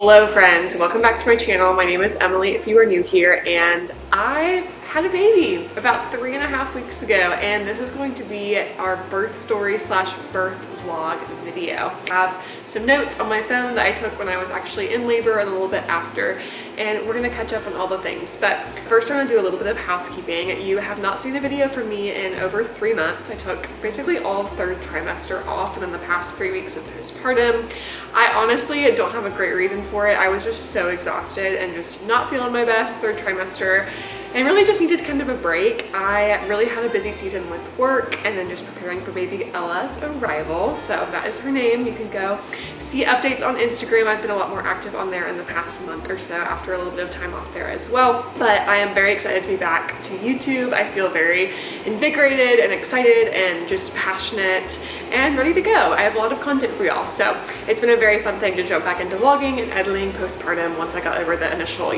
Hello friends, welcome back to my channel. My name is Emily if you are new here, and I had a baby about 3.5 weeks ago, and this is going to be our birth story slash birth vlog video. I have some notes on my phone that I took when I was actually in labor and a little bit after, and we're gonna catch up on all the things. But first I'm gonna do a little bit of housekeeping. You have not seen a video from me in over 3 months. I took basically all of third trimester off and then the past 3 weeks of postpartum. I honestly don't have a great reason for it. I was just so exhausted and just not feeling my best third trimester and really just needed kind of a break. I really had a busy season with work and then just preparing for baby Ella's arrival. So that is her name. You can go see updates on Instagram. I've been a lot more active on there in the past month or so after a little bit of time off there as well. But I am very excited to be back to YouTube. I feel very invigorated and excited and just passionate and ready to go. I have a lot of content for y'all. So it's been a very fun thing to jump back into vlogging and editing postpartum once I got over the initial,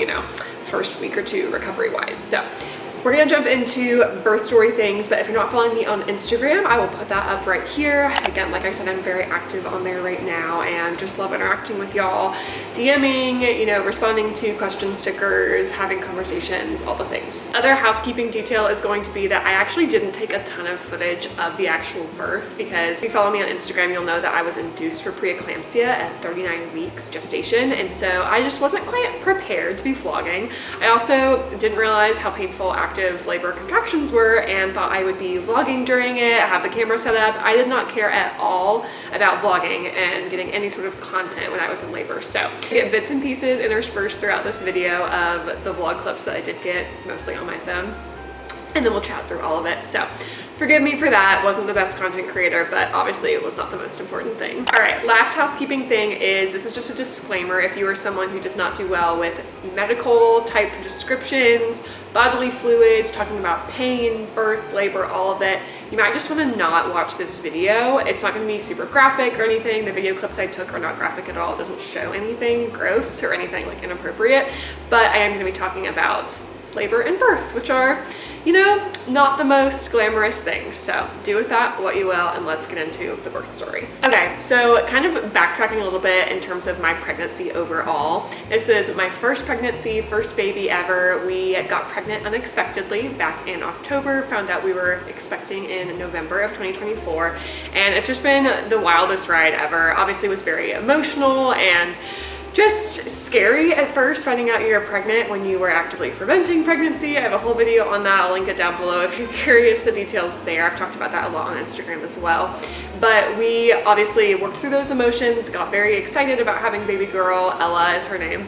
first week or two recovery wise. So we're gonna jump into birth story things, but if you're not following me on Instagram, I will put that up right here. Again, like I said, I'm very active on there right now and just love interacting with y'all, DMing, responding to question stickers, having conversations, all the things. Other housekeeping detail is going to be that I actually didn't take a ton of footage of the actual birth, because if you follow me on Instagram, you'll know that I was induced for preeclampsia at 39 weeks gestation, and so I just wasn't quite prepared to be vlogging. I also didn't realize how painful active labor contractions were and thought I would be vlogging during it. I have the camera set up. I did not care at all about vlogging and getting any sort of content when I was in labor. So I get bits and pieces interspersed throughout this video of the vlog clips that I did get, mostly on my phone, and then we'll chat through all of it. So forgive me for that. Wasn't the best content creator, but obviously it was not the most important thing. All right, last housekeeping thing is, this is just a disclaimer. If you are someone who does not do well with medical type descriptions, bodily fluids, talking about pain, birth, labor, all of it, you might just want to not watch this video. It's not going to be super graphic or anything. The video clips I took are not graphic at all. It doesn't show anything gross or anything like inappropriate, but I am going to be talking about labor and birth, which are, not the most glamorous things. So do with that what you will, and let's get into the birth story. Okay, so kind of backtracking a little bit in terms of my pregnancy overall. This is my first pregnancy, first baby ever. We got pregnant unexpectedly back in October, found out we were expecting in November of 2024, and it's just been the wildest ride ever. Obviously it was very emotional and just scary at first, finding out you're pregnant when you were actively preventing pregnancy. I have a whole video on that. I'll link it down below if you're curious, the details there. I've talked about that a lot on Instagram as well. But we obviously worked through those emotions, got very excited about having baby girl. Ella is her name.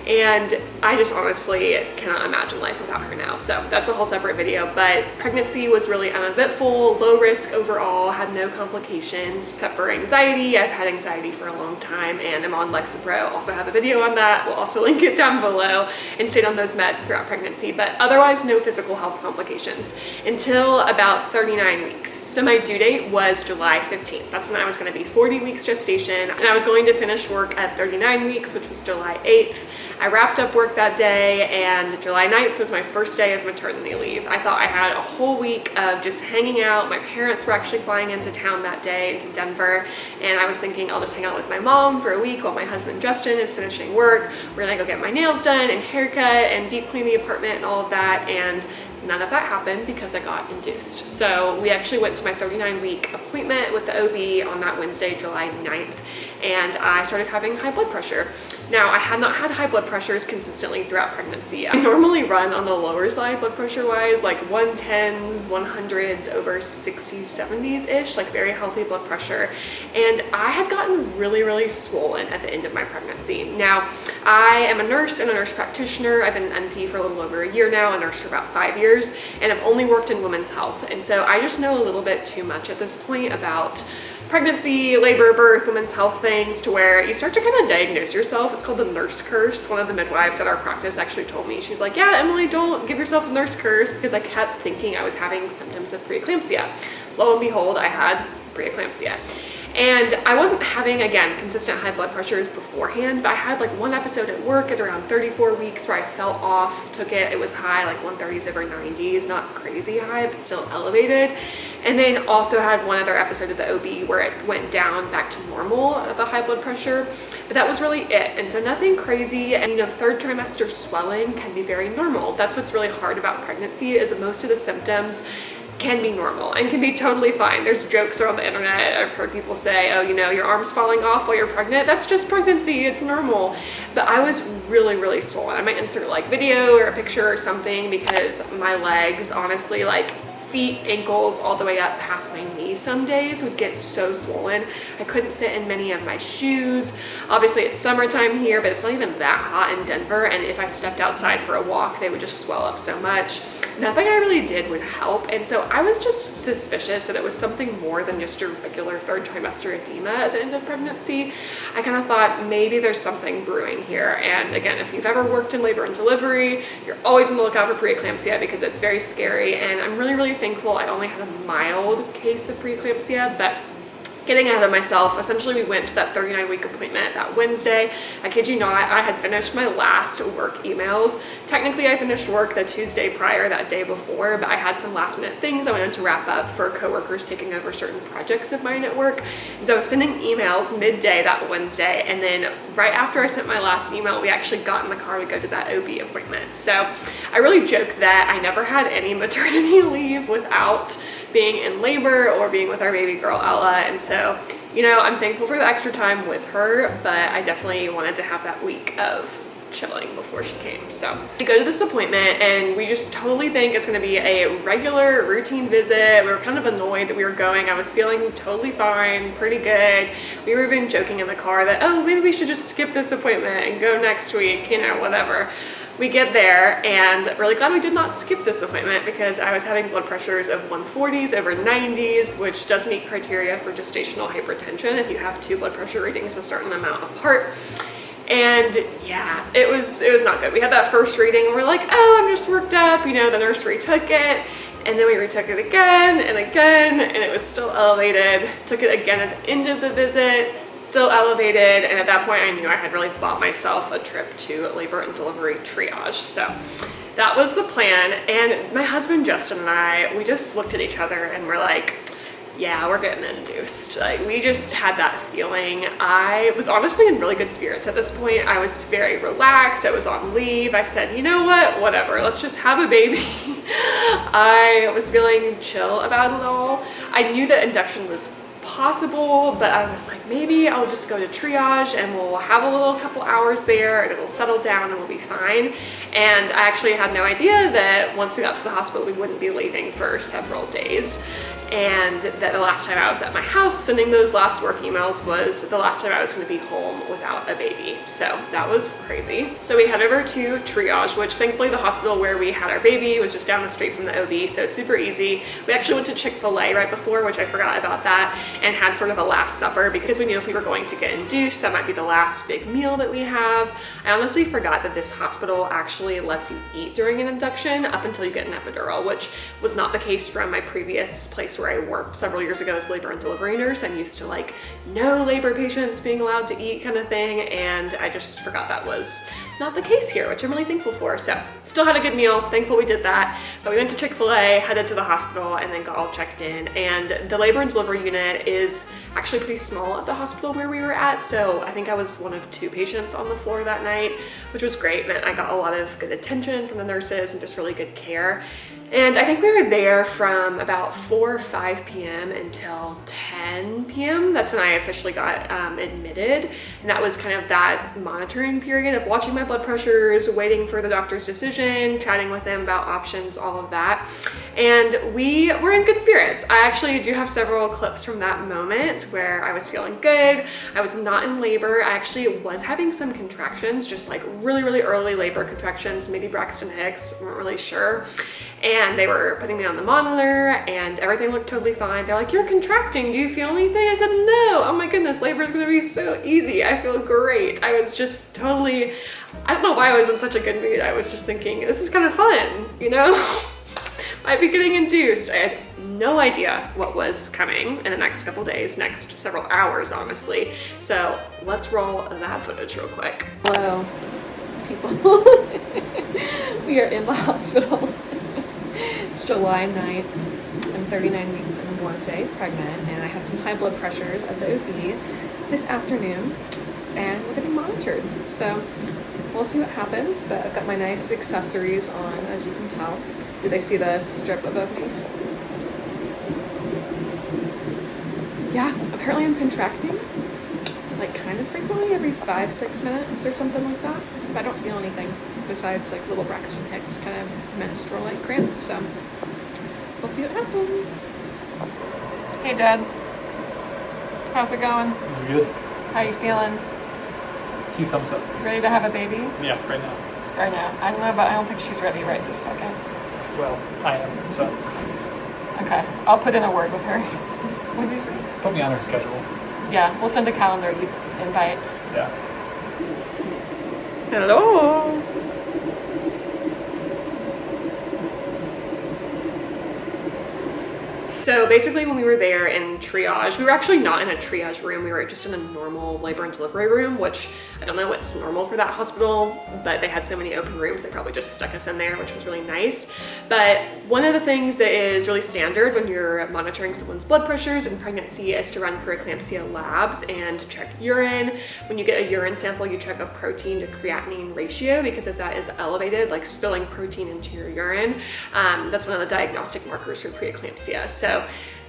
And I just honestly cannot imagine life without her now. So that's a whole separate video, but pregnancy was really uneventful, low risk overall, had no complications except for anxiety. I've had anxiety for a long time and I'm on Lexapro. Also have a video on that. We'll also link it down below, and stayed on those meds throughout pregnancy, but otherwise no physical health complications until about 39 weeks. So my due date was July 15th. That's when I was gonna be 40 weeks gestation, and I was going to finish work at 39 weeks, which was July 8th. I wrapped up work that day, and July 9th was my first day of maternity leave. I thought I had a whole week of just hanging out. My parents were actually flying into town that day, into Denver, and I was thinking I'll just hang out with my mom for a week while my husband Justin is finishing work. We're gonna go get my nails done and haircut and deep clean the apartment and all of that, and none of that happened because I got induced. So we actually went to my 39-week appointment with the OB on that Wednesday, July 9th, and I started having high blood pressure. Now, I had not had high blood pressures consistently throughout pregnancy. I normally run on the lower side blood pressure wise, like 110s, 100s, over 60s, 70s-ish, like very healthy blood pressure. And I had gotten really, really swollen at the end of my pregnancy. Now, I am a nurse and a nurse practitioner. I've been an NP for a little over a year now, a nurse for about 5 years, and I've only worked in women's health. And so I just know a little bit too much at this point about pregnancy, labor, birth, women's health things, to where you start to kind of diagnose yourself. It's called the nurse curse. One of the midwives at our practice actually told me, she's like, yeah, Emily, don't give yourself a nurse curse, because I kept thinking I was having symptoms of preeclampsia. Lo and behold, I had preeclampsia. And I wasn't having, again, consistent high blood pressures beforehand, but I had like one episode at work at around 34 weeks where I fell off, took it was high, like 130s over 90s, not crazy high, but still elevated. And then also had one other episode at the OB where it went down back to normal of a high blood pressure, but that was really it. And so nothing crazy. And you know, third trimester swelling can be very normal. That's what's really hard about pregnancy, is that most of the symptoms can be normal and can be totally fine. There's jokes around the internet. I've heard people say, oh, you know, your arm's falling off while you're pregnant. That's just pregnancy, it's normal. But I was really, really swollen. I might insert like video or a picture or something, because my legs, honestly, like feet, ankles, all the way up past my knees some days would get so swollen. I couldn't fit in many of my shoes. Obviously it's summertime here, but it's not even that hot in Denver. And if I stepped outside for a walk, they would just swell up so much. Nothing I really did would help. And so I was just suspicious that it was something more than just your regular third trimester edema at the end of pregnancy. I kind of thought maybe there's something brewing here. And again, if you've ever worked in labor and delivery, you're always on the lookout for preeclampsia, because it's very scary. And I'm really, really thankful I only had a mild case of preeclampsia, but getting ahead of myself, essentially we went to that 39-week appointment that Wednesday. I kid you not, I had finished my last work emails. Technically I finished work the Tuesday prior, that day before, but I had some last minute things I wanted to wrap up for coworkers taking over certain projects of mine at work. And so I was sending emails midday that Wednesday, and then right after I sent my last email, we actually got in the car to go to that OB appointment. So I really joke that I never had any maternity leave without being in labor or being with our baby girl Ella. And so, you know, I'm thankful for the extra time with her, but I definitely wanted to have that week of chilling before she came. So we go to this appointment and we just totally think it's going to be a regular routine visit. We were kind of annoyed that we were going. I was feeling totally fine, pretty good. We were even joking in the car that, oh, maybe we should just skip this appointment and go next week, you know, whatever. We get there, and really glad we did not skip this appointment, because I was having blood pressures of 140s over 90s, which does meet criteria for gestational hypertension if you have two blood pressure readings a certain amount apart. And yeah, it was not good. We had that first reading and we're like, oh, I'm just worked up, you know, the nurse retook it. And then we retook it again and again, and it was still elevated. Took it again at the end of the visit, still elevated. And at that point I knew I had really bought myself a trip to labor and delivery triage. So that was the plan. And my husband Justin and I, we just looked at each other and we're like, yeah, we're getting induced. Like, we just had that feeling. I was honestly in really good spirits at this point. I was very relaxed. I was on leave. I said, you know what, whatever, let's just have a baby. I was feeling chill about it all. I knew that induction was possible, but I was like, maybe I'll just go to triage and we'll have a little couple hours there and it'll settle down and we'll be fine. And I actually had no idea that once we got to the hospital, we wouldn't be leaving for several days. And that the last time I was at my house sending those last work emails was the last time I was going to be home without a baby. So that was crazy. So we head over to triage, which thankfully the hospital where we had our baby was just down the street from the OB, so super easy. We actually went to Chick-fil-A right before, which I forgot about that, and had sort of a last supper because we knew if we were going to get induced, that might be the last big meal that we have. I honestly forgot that this hospital actually lets you eat during an induction up until you get an epidural, which was not the case from my previous place where I worked several years ago as labor and delivery nurse. I'm used to like no labor patients being allowed to eat kind of thing, and I just forgot that was not the case here, which I'm really thankful for. So still had a good meal, thankful we did that. But we went to Chick-fil-A, headed to the hospital, and then got all checked in. And the labor and delivery unit is actually pretty small at the hospital where we were at, so I think I was one of 2 patients on the floor that night, which was great. Meant I got a lot of good attention from the nurses and just really good care. And I think we were there from about 4 or 5 p.m. until 10 p.m. That's when I officially got admitted. And that was kind of that monitoring period of watching my blood pressures, waiting for the doctor's decision, chatting with them about options, all of that. And we were in good spirits. I actually do have several clips from that moment where I was feeling good. I was not in labor. I actually was having some contractions, just like really, really early labor contractions, maybe Braxton Hicks, weren't really sure. And they were putting me on the monitor and everything looked totally fine. They're like, you're contracting, do you feel anything? I said, no, oh my goodness, labor is gonna be so easy. I feel great. I was just totally, I don't know why I was in such a good mood. I was just thinking, this is kind of fun, you know? might be getting induced. I had no idea what was coming in the next couple days, next several hours, honestly. So let's roll that footage real quick. Hello, people. We are in the hospital. It's July 9th. I'm 39 weeks and 1 day pregnant, and I had some high blood pressures at the OB this afternoon, and we're getting monitored. So we'll see what happens, but I've got my nice accessories on, as you can tell. Do they see the strip above me? Yeah, apparently I'm contracting, like kind of frequently, every 5-6 minutes or something like that. But I don't feel anything besides like little Braxton Hicks kind of menstrual-like cramps, so we'll see what happens. Hey, Dad. How's it going? It's good. How you feeling? 2 thumbs up. You ready to have a baby? Yeah, right now. Right now. I don't know, but I don't think she's ready right this second. Well, I am, so Okay, I'll put in a word with her. What did you say? put me on her schedule. Yeah, we'll send a calendar invite. Yeah. Hello. So basically when we were there in triage, we were actually not in a triage room, we were just in a normal labor and delivery room, which I don't know what's normal for that hospital, but they had so many open rooms, they probably just stuck us in there, which was really nice. But one of the things that is really standard when you're monitoring someone's blood pressures in pregnancy is to run preeclampsia labs and to check urine. When you get a urine sample, you check a protein to creatinine ratio, because if that is elevated, like spilling protein into your urine, that's one of the diagnostic markers for preeclampsia. So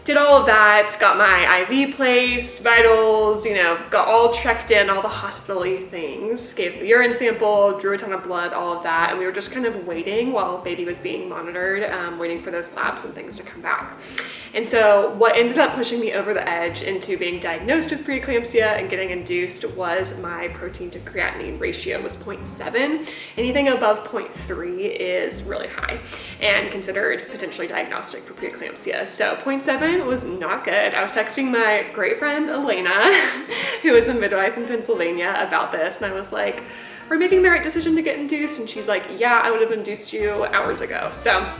did all of that, got my IV placed, vitals, you know, got all checked in, all the hospital-y things, gave the urine sample, drew a ton of blood, all of that, and we were just kind of waiting while baby was being monitored, waiting for those labs and things to come back. And so what ended up pushing me over the edge into being diagnosed with preeclampsia and getting induced was my protein to creatinine ratio was 0.7. Anything above 0.3 is really high and considered potentially diagnostic for preeclampsia. So 0.7 was not good. I was texting my great friend Elena, who is a midwife in Pennsylvania, about this, and I was like, are we making the right decision to get induced? And she's like, yeah, I would have induced you hours ago. So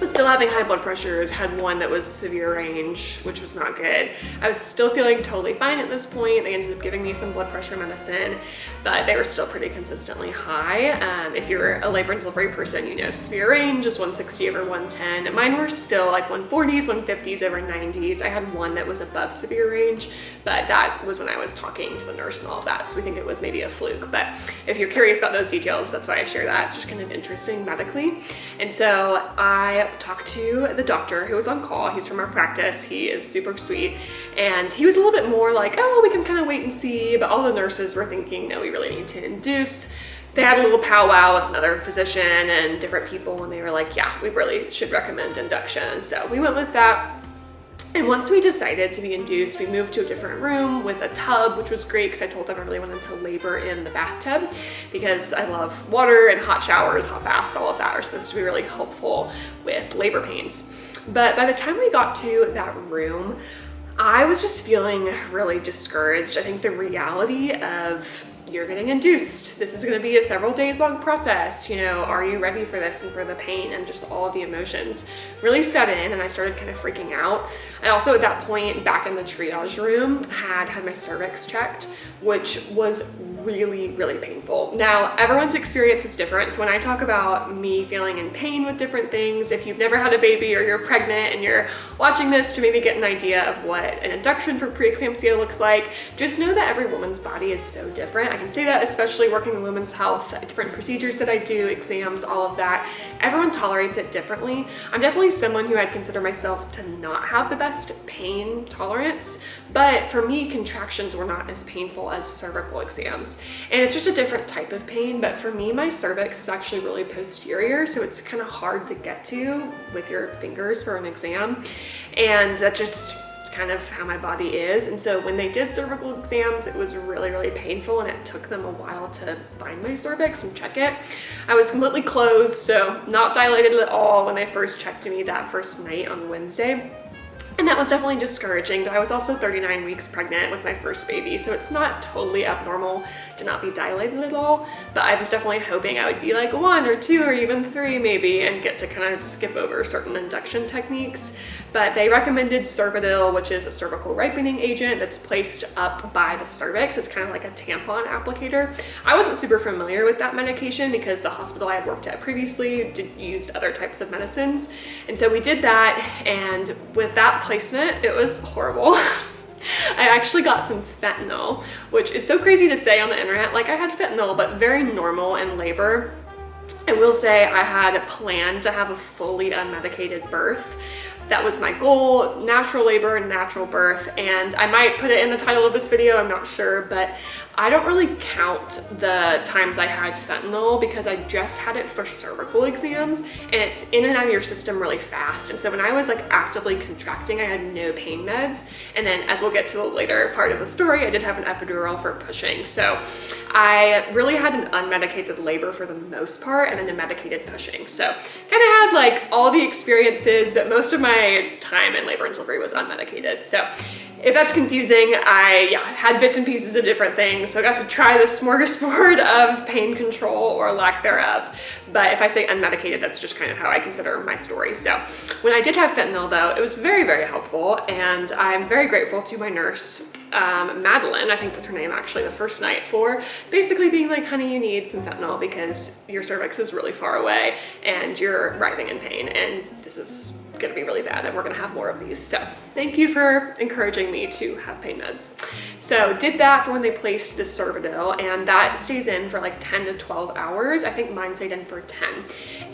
was still having high blood pressures, had one that was severe range, which was not good. I was still feeling totally fine at this point. They ended up giving me some blood pressure medicine, but they were still pretty consistently high. If you're a labor and delivery person, you know severe range is 160 over 110. And mine were still like 140s, 150s over 90s. I had one that was above severe range, but that was when I was talking to the nurse and all of that. So we think it was maybe a fluke. But if you're curious about those details, that's why I share that. It's just kind of interesting medically. And so I talked to the doctor who was on call. He's from our practice. He is super sweet. And he was a little bit more like, oh, we can kind of wait and see. But all the nurses were thinking, no, we really need to induce. They had a little powwow with another physician and different people, and they were like, yeah, we really should recommend induction. So we went with that. And once we decided to be induced, we moved to a different room with a tub, which was great because I told them I really wanted to labor in the bathtub because I love water and hot showers, hot baths, all of that are supposed to be really helpful with labor pains. But by the time we got to that room, I was just feeling really discouraged. I think the reality of you're getting induced. This is going to be a several days long process. You know, are you ready for this and for the pain and just all of the emotions really set in, and I started kind of freaking out. I also at that point back in the triage room had my cervix checked, which was really, really painful. Now, everyone's experience is different. So when I talk about me feeling in pain with different things, if you've never had a baby or you're pregnant and you're watching this to maybe get an idea of what an induction for preeclampsia looks like, just know that every woman's body is so different. I can say that especially working in women's health, different procedures that I do, exams, all of that, everyone tolerates it differently. I'm definitely someone who I'd consider myself to not have the best pain tolerance, but for me, contractions were not as painful as cervical exams. And it's just a different type of pain, but for me, my cervix is actually really posterior, so it's kind of hard to get to with your fingers for an exam. And that's just kind of how my body is. And so when they did cervical exams, it was really, really painful, and it took them a while to find my cervix and check it. I was completely closed, so not dilated at all when they first checked me that first night on Wednesday. And that was definitely discouraging, but I was also 39 weeks pregnant with my first baby, so it's not totally abnormal to not be dilated at all, but I was definitely hoping I would be like 1 or 2 or even 3 maybe and get to kind of skip over certain induction techniques. But they recommended Cervidil, which is a cervical ripening agent that's placed up by the cervix. It's kind of like a tampon applicator. I wasn't super familiar with that medication because the hospital I had worked at previously used other types of medicines. And so we did that, and with that placement, it was horrible. I actually got some fentanyl, which is so crazy to say on the internet. Like, I had fentanyl, but very normal in labor. I will say I had planned to have a fully unmedicated birth. That was my goal, natural labor and natural birth. And I might put it in the title of this video, I'm not sure, but I don't really count the times I had fentanyl because I just had it for cervical exams, and it's in and out of your system really fast. And so when I was like actively contracting, I had no pain meds. And then, as we'll get to the later part of the story, I did have an epidural for pushing. So I really had an unmedicated labor for the most part, and then a medicated pushing. So kind of had like all the experiences, but most of my time in labor and delivery was unmedicated. So if that's confusing, I had bits and pieces of different things. So I got to try the smorgasbord of pain control or lack thereof. But if I say unmedicated, that's just kind of how I consider my story. So when I did have fentanyl though, it was very, very helpful. And I'm very grateful to my nurse, Madeline, I think that's her name actually, the first night, for basically being like, honey, you need some fentanyl because your cervix is really far away and you're writhing in pain and this is gonna be really bad and we're gonna have more of these. So thank you for encouraging me to have pain meds. So did that for when they placed the Cervidil, and that stays in for like 10 to 12 hours. I think mine stayed in for 10.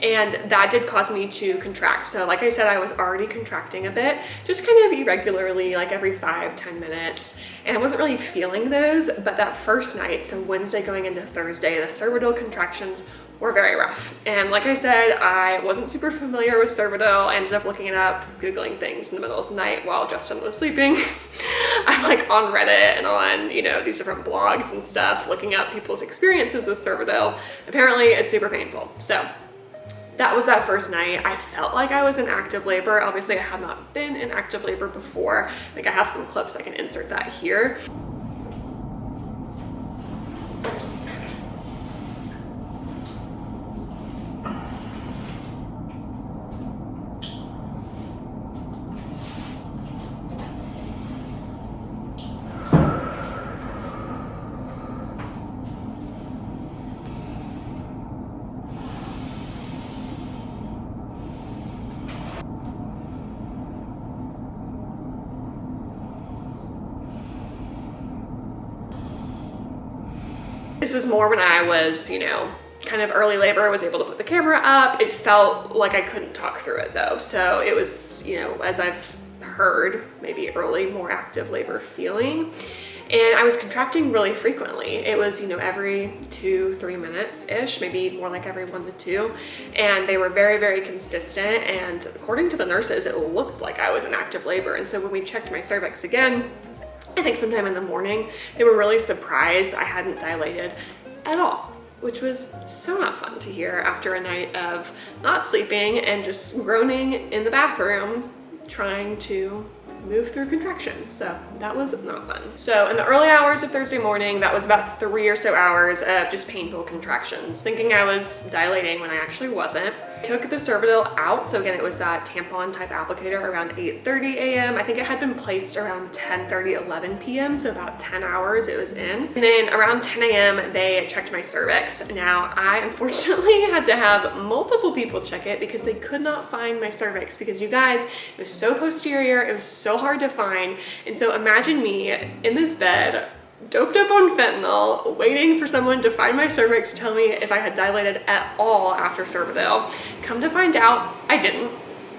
And that did cause me to contract. So like I said, I was already contracting a bit, just kind of irregularly, like every 5-10 minutes. And I wasn't really feeling those, but that first night, so Wednesday going into Thursday, the Cervidil contractions were very rough. And like I said, I wasn't super familiar with Cervidil. I ended up looking it up, Googling things in the middle of the night while Justin was sleeping. I'm like on Reddit and on, you know, these different blogs and stuff, looking up people's experiences with Cervidil. Apparently it's super painful. So that was that first night. I felt like I was in active labor. Obviously I have not been in active labor before. I think I have some clips, I can insert that here. This was more when I was, you know, kind of early labor. I was able to put the camera up. It felt like I couldn't talk through it though. So it was, you know, as I've heard, maybe early, more active labor feeling. And I was contracting really frequently. It was, you know, every 2-3 minutes-ish, maybe more like every 1 to 2. And they were very, very consistent. And according to the nurses, it looked like I was in active labor. And so when we checked my cervix again, I think sometime in the morning, they were really surprised I hadn't dilated at all, which was so not fun to hear after a night of not sleeping and just groaning in the bathroom trying to move through contractions. So that was not fun. So in the early hours of Thursday morning, that was about 3 or so hours of just painful contractions, thinking I was dilating when I actually wasn't. Took the Cervidil out. So again, it was that tampon type applicator around 8:30 a.m. I think it had been placed around 10:30, 11 p.m. So about 10 hours it was in. And then around 10 a.m. they checked my cervix. Now I unfortunately had to have multiple people check it because they could not find my cervix, because you guys, it was so posterior, it was so hard to find. And so imagine me in this bed, doped up on fentanyl, waiting for someone to find my cervix to tell me if I had dilated at all after Cervidil. Come to find out, I didn't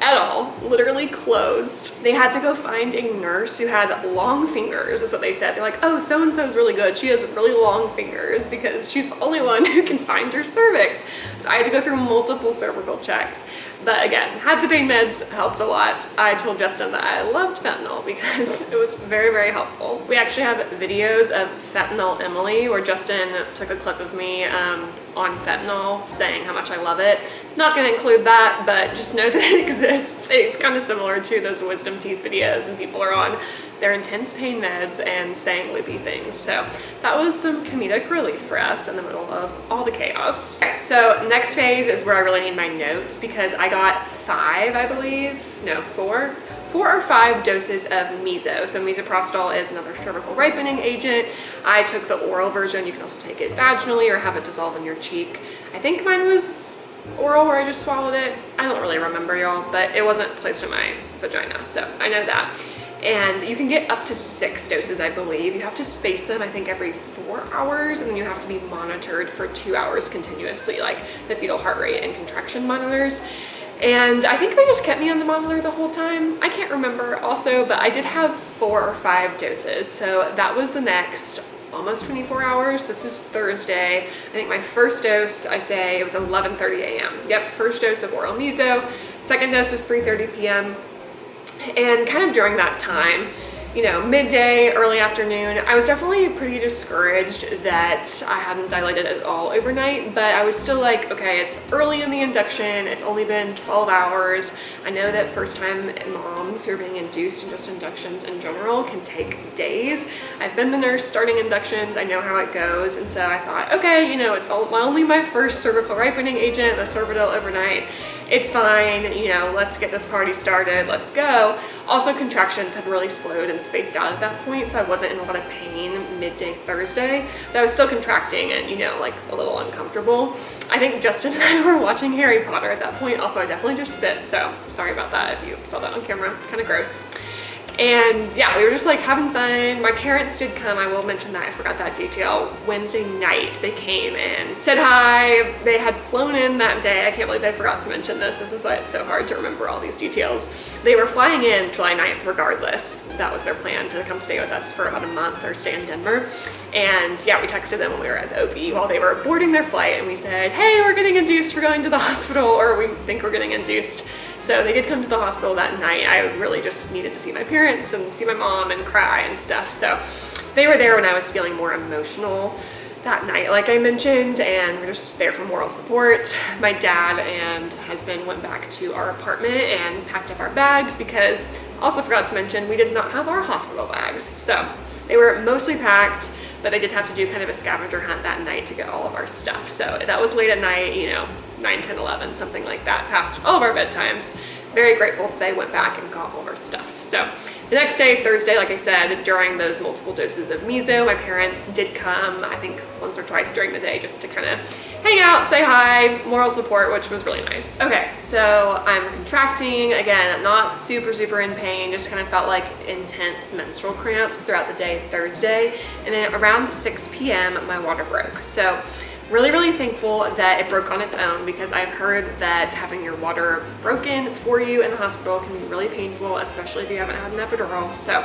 at all, literally closed. They had to go find a nurse who had long fingers, is what they said. They're like, oh, so-and-so is really good. She has really long fingers because she's the only one who can find her cervix. So I had to go through multiple cervical checks. But again, had the pain meds, helped a lot. I told Justin that I loved fentanyl because it was very, very helpful. We actually have videos of Fentanyl Emily, where Justin took a clip of me on fentanyl saying how much I love it. Not going to include that, but just know that it exists. It's kind of similar to those wisdom teeth videos and people are on their intense pain meds and saying loopy things. So that was some comedic relief for us in the middle of all the chaos. Okay, so next phase is where I really need my notes because I got 5, I believe, no, 4 or 5 doses of Miso. So Misoprostol is another cervical ripening agent. I took the oral version. You can also take it vaginally or have it dissolve in your cheek. I think mine was oral where I just swallowed it. I don't really remember, y'all, but it wasn't placed in my vagina, so I know that. And you can get up to 6 doses, I believe. You have to space them, I think, every 4 hours, and then you have to be monitored for 2 hours continuously, like the fetal heart rate and contraction monitors. And I think they just kept me on the monitor the whole time. I can't remember also, but I did have 4 or 5 doses. So that was the next almost 24 hours. This was Thursday. I think my first dose, I say it was 11:30 a.m. Yep, first dose of oral Miso. Second dose was 3:30 p.m. And kind of during that time, you know, midday, early afternoon, I was definitely pretty discouraged that I hadn't dilated at all overnight, but I was still like, okay, it's early in the induction, it's only been 12 hours. I know that first time moms who are being induced and just inductions in general can take days. I've been the nurse starting inductions, I know how it goes, and so I thought, okay, you know, it's only my first cervical ripening agent, the Cervidil overnight. It's fine, you know, let's get this party started, let's go. Also, contractions had really slowed and spaced out at that point, so I wasn't in a lot of pain midday Thursday, but I was still contracting and, you know, like a little uncomfortable. I think Justin and I were watching Harry Potter at that point. Also, I definitely just spit, so sorry about that if you saw that on camera, kind of gross. And yeah, we were just like having fun. My parents did come, I will mention that, I forgot that detail. Wednesday night, they came and said hi. They had flown in that day. I can't believe I forgot to mention this. This is why it's so hard to remember all these details. They were flying in July 9th regardless. That was their plan, to come stay with us for about a month or stay in Denver. And yeah, we texted them when we were at the OB while they were boarding their flight, and we said, hey, we're getting induced, we're going to the hospital, or we think we're getting induced. So they did come to the hospital that night. I really just needed to see my parents and see my mom and cry and stuff. So they were there when I was feeling more emotional that night, like I mentioned, and we're just there for moral support. My dad and husband went back to our apartment and packed up our bags because, also forgot to mention, we did not have our hospital bags. So they were mostly packed, but I did have to do kind of a scavenger hunt that night to get all of our stuff. So that was late at night, you know, 9, 10, 11, something like that, past all of our bedtimes. Very grateful that they went back and got all of our stuff. So the next day, Thursday, like I said, during those multiple doses of Miso, my parents did come, I think once or twice during the day, just to kind of hang out, say hi, moral support, which was really nice. Okay, so I'm contracting, again, not super in pain, just kind of felt like intense menstrual cramps throughout the day Thursday, and then around 6 p.m. my water broke. So really thankful that it broke on its own, because I've heard that having your water broken for you in the hospital can be really painful, especially if you haven't had an epidural. So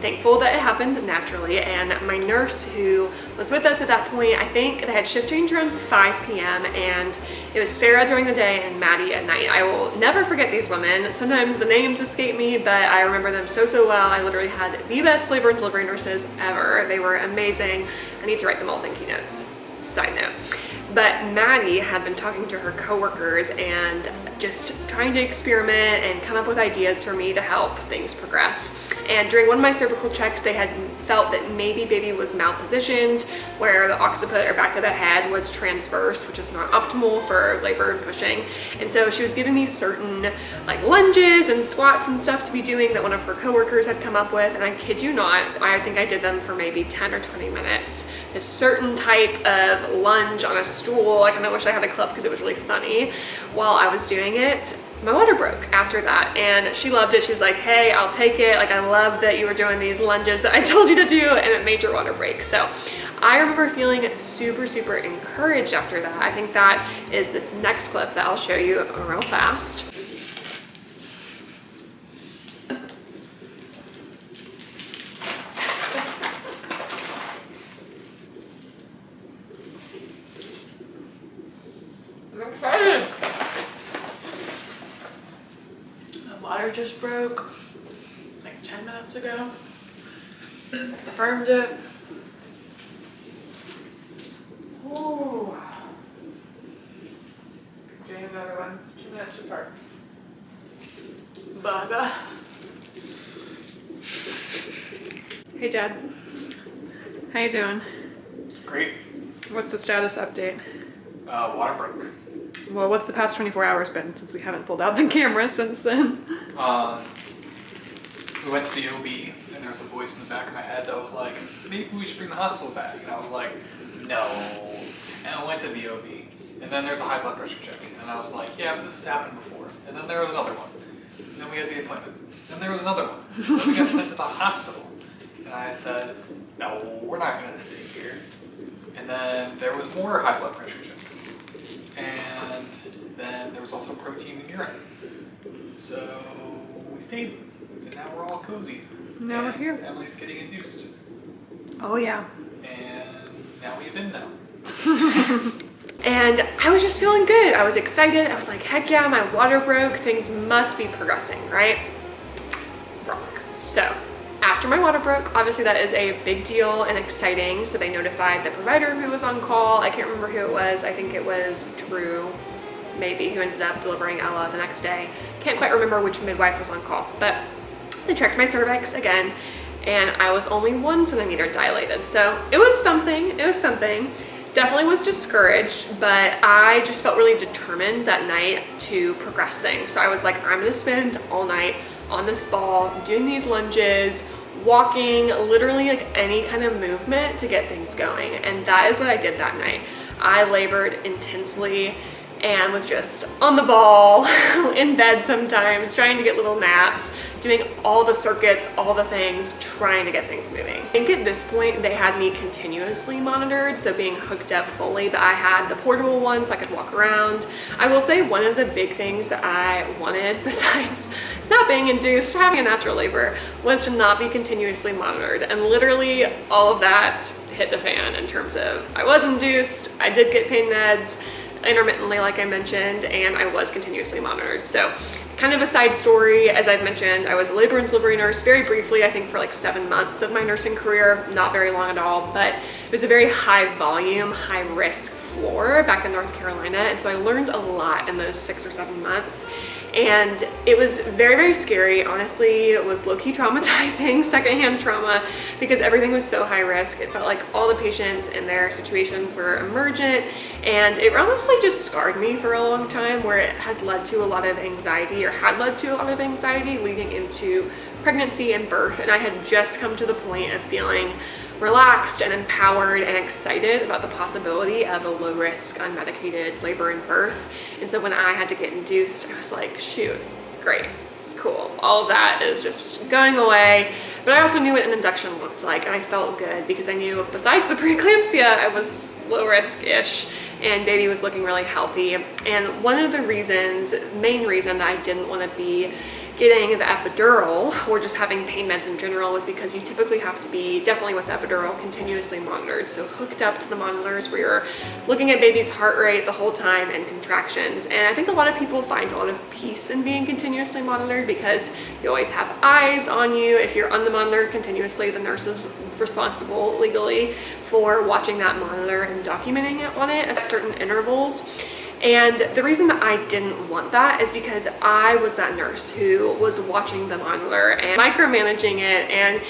thankful that it happened naturally. And my nurse who was with us at that point, I think they had shift change around 5 p.m. and it was Sarah during the day and Maddie at night. I will never forget these women. Sometimes the names escape me, but I remember them so well. I literally had the best labor and delivery nurses ever. They were amazing. I need to write them all thank you notes. Side note. But Maddie had been talking to her coworkers and just trying to experiment and come up with ideas for me to help things progress. And during one of my cervical checks, they had felt that maybe baby was malpositioned, where the occiput or back of the head was transverse, which is not optimal for labor and pushing. And so she was giving me certain like lunges and squats and stuff to be doing that one of her coworkers had come up with. And I kid you not, I think I did them for maybe 10 or 20 minutes. This certain type of lunge on a stool, I kind of wish I had a clip because it was really funny. While I was doing it, my water broke after that, and she loved it. She was like, hey, I'll take it. Like, I love that you were doing these lunges that I told you to do, and it made your water break. So I remember feeling super encouraged after that. I think that is this next clip that I'll show you real fast. I'm excited. The water just broke like 10 minutes ago. Affirmed it. Ooh. Doing another should part. Bugger. Hey Dad, how you doing? Great. What's the status update? Water broke. Well, what's the past 24 hours been since we haven't pulled out the camera since then? We went to the OB, and there was a voice in the back of my head that was like, maybe we should bring the hospital back. And I was like, no. And I went to the OB. And then there's a high blood pressure check. And I was like, yeah, but this has happened before. And then there was another one. And then we had the appointment. Then there was another one. So then we got sent to the hospital. And I said, no, we're not going to stay here. And then there was more high blood pressure checks. And then there was also protein in urine. So we stayed. And now we're all cozy. Now we're here. Emily's getting induced. Oh yeah. And now we've been now. And I was just feeling good. I was excited. I was like, heck yeah, my water broke. Things must be progressing, right? Wrong. So after my water broke, obviously that is a big deal and exciting. So they notified the provider who was on call. I can't remember who it was. I think it was Drew, maybe, who ended up delivering Ella the next day. Can't quite remember which midwife was on call, but they checked my cervix again, and I was only 1 centimeter dilated. So it was something. It was something. Definitely was discouraged, but I just felt really determined that night to progress things. So I was like, I'm gonna spend all night on this ball, doing these lunges, walking, literally like any kind of movement to get things going. And that is what I did that night. I labored intensely and was just on the ball, in bed sometimes, trying to get little naps, doing all the circuits, all the things, trying to get things moving. I think at this point, they had me continuously monitored, so being hooked up fully, but I had the portable one so I could walk around. I will say one of the big things that I wanted, besides not being induced, having a natural labor, was to not be continuously monitored. And literally all of that hit the fan in terms of I was induced, I did get pain meds, intermittently, like I mentioned, and I was continuously monitored. So kind of a side story, as I've mentioned, I was a labor and delivery nurse very briefly, I think for like 7 months of my nursing career, not very long at all, but it was a very high volume, high risk floor back in North Carolina. And so I learned a lot in those 6 or 7 months. And it was very, very scary. Honestly, it was low-key traumatizing, secondhand trauma, because everything was so high risk. It felt like all the patients in their situations were emergent, and it honestly just scarred me for a long time, where it has led to a lot of anxiety, or had led to a lot of anxiety leading into pregnancy and birth. And I had just come to the point of feeling relaxed and empowered and excited about the possibility of a low risk unmedicated labor and birth. And so when I had to get induced, I was like, shoot, great, cool. All of that is just going away. But I also knew what an induction looked like, and I felt good because I knew besides the preeclampsia, I was low risk-ish, and baby was looking really healthy. And one of the reasons, main reason that I didn't want to be getting the epidural or just having pain meds in general was because you typically have to be, definitely with the epidural, continuously monitored. So hooked up to the monitors where you're looking at baby's heart rate the whole time and contractions. And I think a lot of people find a lot of peace in being continuously monitored because you always have eyes on you. If you're on the monitor continuously, the nurse is responsible legally for watching that monitor and documenting it on it at certain intervals. And the reason that I didn't want that is because I was that nurse who was watching the monitor and micromanaging it and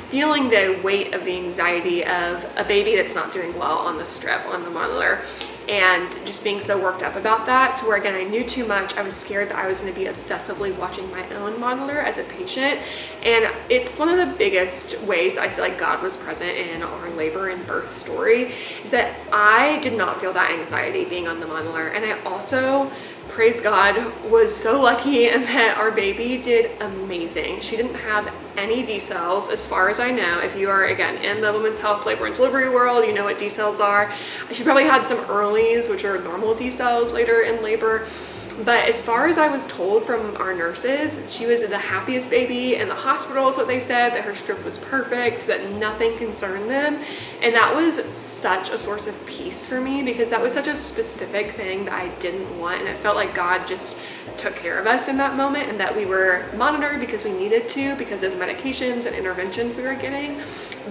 feeling the weight of the anxiety of a baby that's not doing well on the strip, on the monitor, and just being so worked up about that to where, again, I knew too much. I was scared that I was going to be obsessively watching my own monitor as a patient. And it's one of the biggest ways I feel like God was present in our labor and birth story, is that I did not feel that anxiety being on the monitor. And I also, praise God, was so lucky in that our baby did amazing. She didn't have any decels, as far as I know. If you are, again, in the women's health, labor and delivery world, you know what decels are. She probably had some earlies, which are normal decels later in labor. But as far as I was told from our nurses, she was the happiest baby in the hospital, is what they said, that her strip was perfect, that nothing concerned them. And that was such a source of peace for me, because that was such a specific thing that I didn't want. And it felt like God just took care of us in that moment, and that we were monitored because we needed to, because of the medications and interventions we were getting.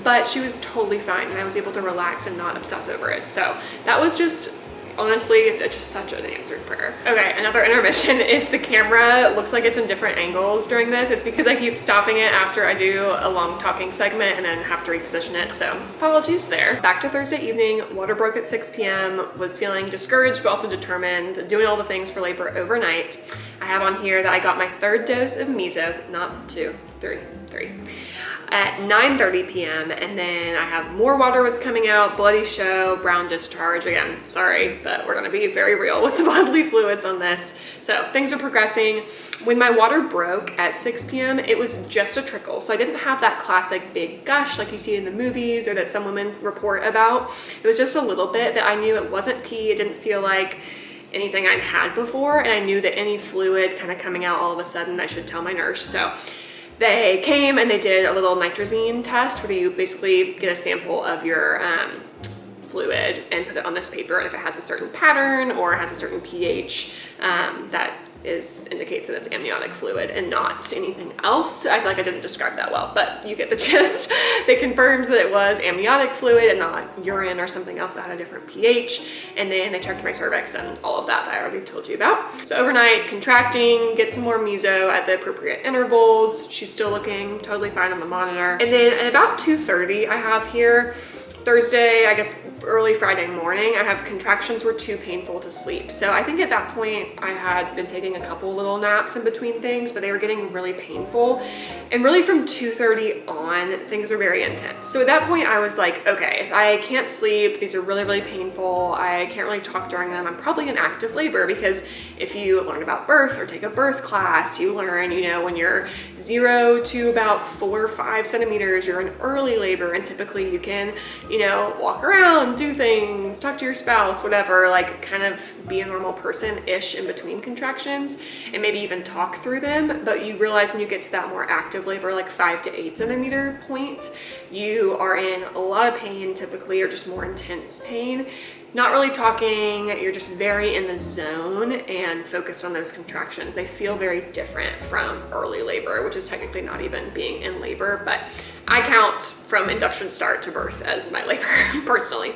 But she was totally fine, and I was able to relax and not obsess over it. So that was just honestly, it's just such an answered prayer. Okay, another intermission. If the camera looks like it's in different angles during this, it's because I keep stopping it after I do a long talking segment and then have to reposition it, so apologies there. Back to Thursday evening, water broke at 6 p.m., was feeling discouraged but also determined, doing all the things for labor overnight. I have on here that I got my 3rd dose of Miso, not 2, 3, at 9:30 p.m. and then I have more water was coming out, bloody show, brown discharge. Again, sorry, but we're gonna be very real with the bodily fluids on this. So things are progressing. When my water broke at 6 p.m., it was just a trickle. So I didn't have that classic big gush like you see in the movies or that some women report about. It was just a little bit that I knew it wasn't pee. It didn't feel like anything I'd had before. And I knew that any fluid kind of coming out all of a sudden, I should tell my nurse. So they came and they did a little nitrazine test where you basically get a sample of your fluid and put it on this paper, and if it has a certain pattern or has a certain pH, that indicates that it's amniotic fluid and not anything else. I feel like I didn't describe that well, but you get the gist. They confirmed that it was amniotic fluid and not urine or something else that had a different pH. And then they checked my cervix and all of that I already told you about. So overnight, contracting, get some more Miso at the appropriate intervals. She's still looking totally fine on the monitor. And then at about 2:30, I have here Thursday, I guess early Friday morning, I have contractions were too painful to sleep. So I think at that point I had been taking a couple little naps in between things, but they were getting really painful. And really from 2:30 on, things were very intense. So at that point I was like, okay, if I can't sleep, these are really, really painful, I can't really talk during them, I'm probably in active labor, because if you learn about birth or take a birth class, you learn, you know, when you're 0 to about 4 or 5 centimeters, you're in early labor, and typically you can, you know, walk around, do things, talk to your spouse, whatever, like kind of be a normal person-ish in between contractions and maybe even talk through them. But you realize when you get to that more active labor, like 5 to 8 centimeter point, you are in a lot of pain typically, or just more intense pain. Not really talking, you're just very in the zone and focused on those contractions. They feel very different from early labor, which is technically not even being in labor, but I count from induction start to birth as my labor personally.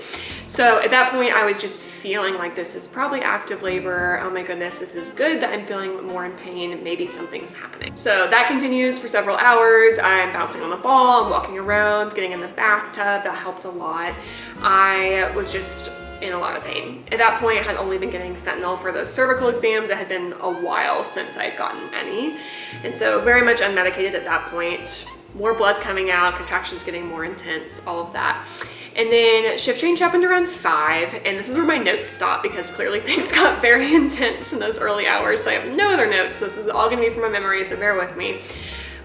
So at that point, I was just feeling like this is probably active labor. Oh my goodness, this is good that I'm feeling more in pain. Maybe something's happening. So that continues for several hours. I'm bouncing on the ball, I'm walking around, getting in the bathtub. That helped a lot. I was just in a lot of pain. At that point, I had only been getting fentanyl for those cervical exams. It had been a while since I had gotten any. And so very much unmedicated at that point. More blood coming out, contractions getting more intense, all of that. And then shift change happened around 5, and this is where my notes stop because clearly things got very intense in those early hours. So I have no other notes. This is all gonna be from my memory, so bear with me.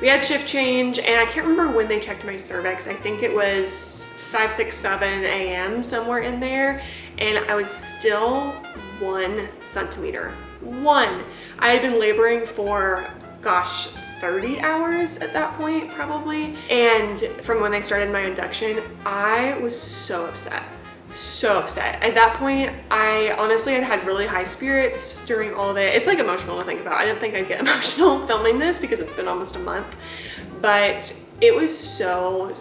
We had shift change, and I can't remember when they checked my cervix. I think it was 5, 6, 7 a.m. somewhere in there, and I was still 1 centimeter. 1. I had been laboring for, gosh, 30 hours at that point probably. And from when they started my induction, I was so upset. So upset. At that point, I honestly had really high spirits during all of it. It's like emotional to think about. I didn't think I'd get emotional filming this because it's been almost a month, but it was so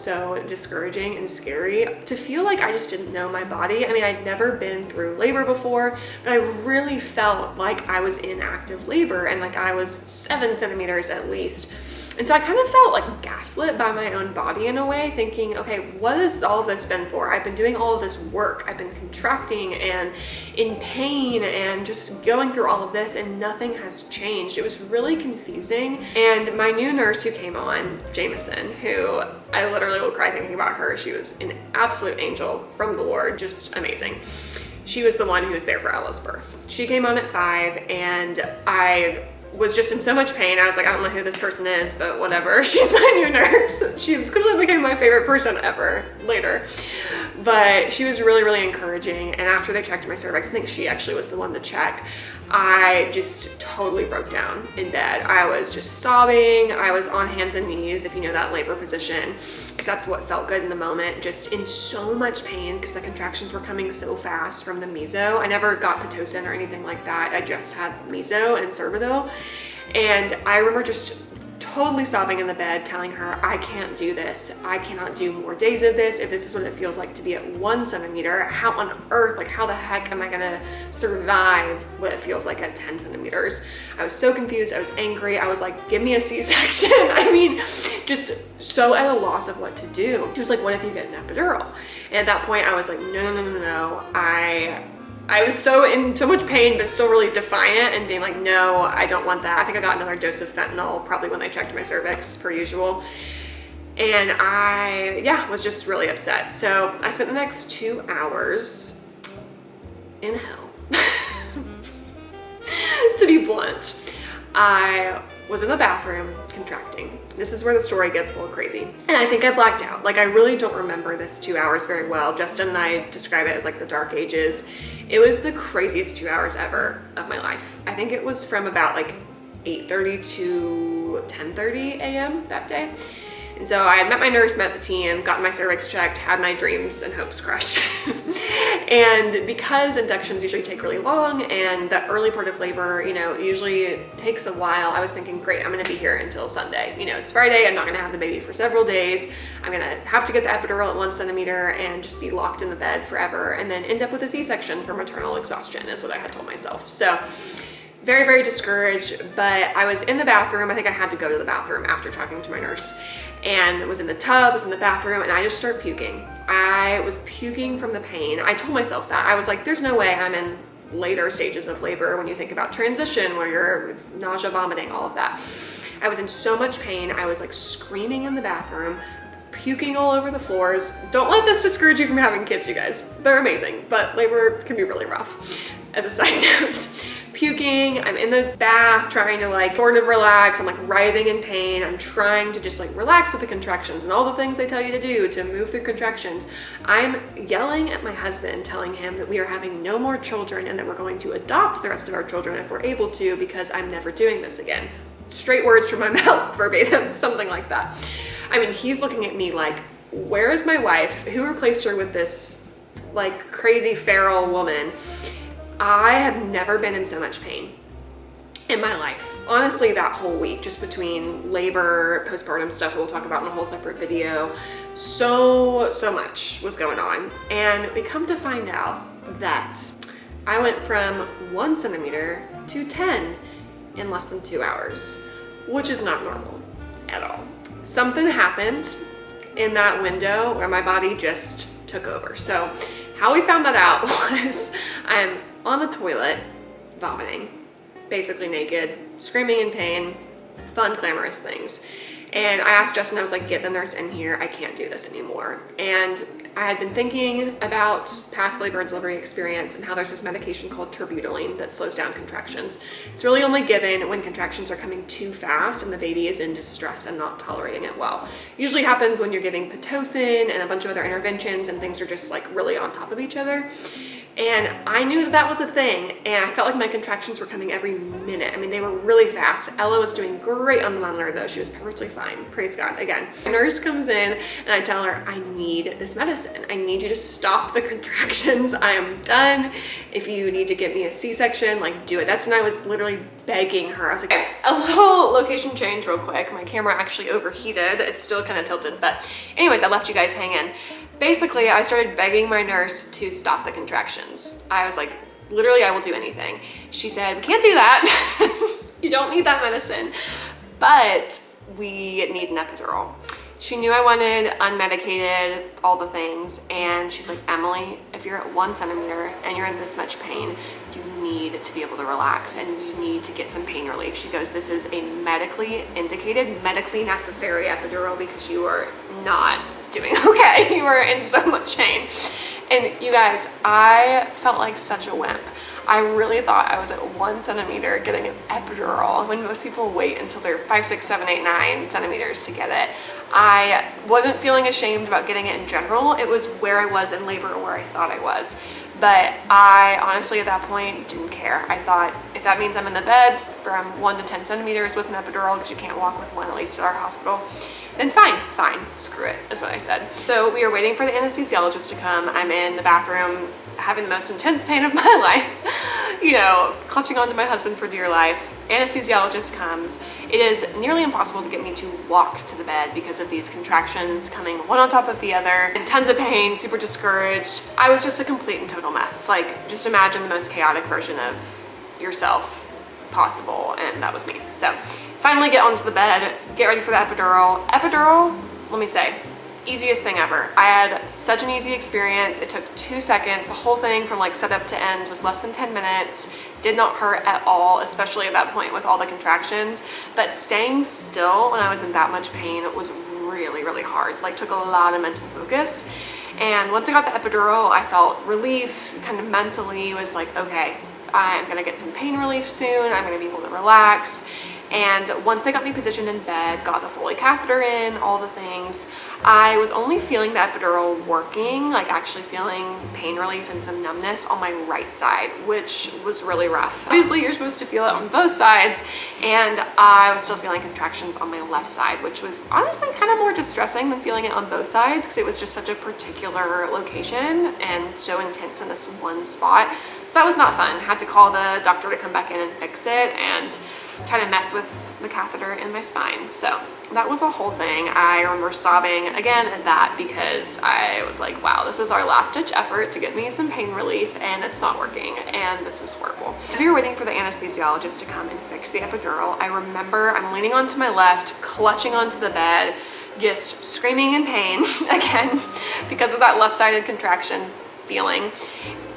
discouraging and scary to feel like I just didn't know my body. I mean, I'd never been through labor before, but I really felt like I was in active labor and like I was 7 centimeters at least. And so I kind of felt like gaslit by my own body in a way, thinking, okay, what has all of this been for? I've been doing all of this work. I've been contracting and in pain and just going through all of this, and nothing has changed. It was really confusing. And my new nurse who came on, Jameson, who I literally will cry thinking about her. She was an absolute angel from the Lord, just amazing. She was the one who was there for Ella's birth. She came on at 5, and I was just in so much pain. I was like, I don't know who this person is, but whatever. She's my new nurse. She quickly became my favorite person ever later. But she was really encouraging. And after they checked my cervix, I think she actually was the one to check, I just totally broke down in bed. I was just sobbing. I was on hands and knees, if you know that labor position, because that's what felt good in the moment. Just in so much pain because the contractions were coming so fast from the Miso. I never got Pitocin or anything like that. I just had Miso and Cervidil. And I remember just totally sobbing in the bed, telling her, I can't do this. I cannot do more days of this. If this is what it feels like to be at 1 centimeter, how on earth, like how the heck am I gonna survive what it feels like at 10 centimeters? I was so confused. I was angry. I was like, give me a C-section. I mean, just so at a loss of what to do. She was like, what if you get an epidural? And at that point I was like, no. I was so in so much pain, but still really defiant and being like, no, I don't want that. I think I got another dose of fentanyl probably when they checked my cervix per usual. And I, was just really upset. So I spent the next 2 hours in hell. To be blunt, I was in the bathroom contracting. This is where the story gets a little crazy. And I think I blacked out. Like, I really don't remember this 2 hours very well. Justin and I describe it as like the dark ages. It was the craziest 2 hours ever of my life. I think it was from about like 8:30 to 10:30 a.m. that day. And so I had met my nurse, met the team, gotten my cervix checked, had my dreams and hopes crushed. And because inductions usually take really long and the early part of labor, usually takes a while, I was thinking, great, I'm gonna be here until Sunday. It's Friday, I'm not gonna have the baby for several days. I'm gonna have to get the epidural at 1 centimeter and just be locked in the bed forever and then end up with a C-section for maternal exhaustion is what I had told myself. So very, very discouraged, but I was in the bathroom. I think I had to go to the bathroom after talking to my nurse, and was in the tub, was in the bathroom, and I just started puking. I was puking from the pain. I told myself that. I was like, there's no way I'm in later stages of labor when you think about transition where you're nausea, vomiting, all of that. I was in so much pain. I was like screaming in the bathroom, puking all over the floors. Don't let this discourage you from having kids, you guys. They're amazing, but labor can be really rough. As a side note, puking, I'm in the bath trying to like sort of relax. I'm like writhing in pain. I'm trying to just like relax with the contractions and all the things they tell you to do to move through contractions. I'm yelling at my husband, telling him that we are having no more children and that we're going to adopt the rest of our children if we're able to, because I'm never doing this again. Straight words from my mouth, verbatim, something like that. I mean, he's looking at me like, where is my wife? Who replaced her with this like crazy feral woman? I have never been in so much pain in my life. Honestly, that whole week, just between labor, postpartum stuff that we'll talk about in a whole separate video, so much was going on. And we come to find out that I went from 1 centimeter to 10 in less than 2 hours, which is not normal at all. Something happened in that window where my body just took over. So how we found that out was I'm on the toilet, vomiting, basically naked, screaming in pain, fun, glamorous things. And I asked Justin, I was like, get the nurse in here, I can't do this anymore. And I had been thinking about past labor and delivery experience and how there's this medication called Cervidil that slows down contractions. It's really only given when contractions are coming too fast and the baby is in distress and not tolerating it well. Usually happens when you're giving Pitocin and a bunch of other interventions and things are just like really on top of each other. And I knew that that was a thing, and I felt like my contractions were coming every minute. I mean, they were really fast. Ella was doing great on the monitor though. She was perfectly fine, praise God. Again, my nurse comes in and I tell her, I need this medicine. I need you to stop the contractions. I am done. If you need to get me a C-section, like do it. That's when I was literally begging her. I was like, okay, a little location change real quick. My camera actually overheated. It's still kind of tilted, but anyways, I left you guys hanging. Basically, I started begging my nurse to stop the contractions. I was like, literally, I will do anything. She said, we can't do that. You don't need that medicine, but we need an epidural. She knew I wanted unmedicated, all the things, and she's like, Emily, if you're at 1 centimeter and you're in this much pain, you need to be able to relax and you need to get some pain relief. She goes, this is a medically indicated, medically necessary epidural because you are not doing okay. You are in so much pain. And you guys, I felt like such a wimp. I really thought I was at 1 centimeter getting an epidural when most people wait until they're 5, 6, 7, 8, 9 centimeters to get it. I wasn't feeling ashamed about getting it in general. It was where I was in labor, where I thought I was. But I honestly at that point didn't care. I thought if that means I'm in the bed from 1 to 10 centimeters with an epidural, because you can't walk with one, at least at our hospital, then fine, screw it, is what I said. So we are waiting for the anesthesiologist to come. I'm in the bathroom having the most intense pain of my life, you know, clutching onto my husband for dear life. Anesthesiologist comes. It is nearly impossible to get me to walk to the bed because of these contractions coming one on top of the other, and tons of pain, super discouraged. I was just a complete and total mess. Like, just imagine the most chaotic version of yourself possible, and that was me. So finally get onto the bed, get ready for the epidural. Epidural, let me say, easiest thing ever. I had such an easy experience. It took 2 seconds. The whole thing from like setup to end was less than 10 minutes. Did not hurt at all, especially at that point with all the contractions. But staying still when I was in that much pain was really, really hard. Like, took a lot of mental focus. And once I got the epidural, I felt relief, kind of mentally was like, okay, I'm gonna get some pain relief soon. I'm gonna be able to relax. And once they got me positioned in bed, got the Foley catheter in, all the things, I was only feeling the epidural working, like actually feeling pain relief and some numbness on my right side, which was really rough. Obviously, you're supposed to feel it on both sides, and I was still feeling contractions on my left side, which was honestly kind of more distressing than feeling it on both sides, because it was just such a particular location and so intense in this one spot. So that was not fun. Had to call the doctor to come back in and fix it, and try to mess with the catheter in my spine. So that was a whole thing. I remember sobbing again at that, because I was like, wow, this was our last ditch effort to get me some pain relief, and it's not working, and this is horrible. As we were waiting for the anesthesiologist to come and fix the epidural, I remember I'm leaning onto my left, clutching onto the bed, just screaming in pain again because of that left-sided contraction feeling.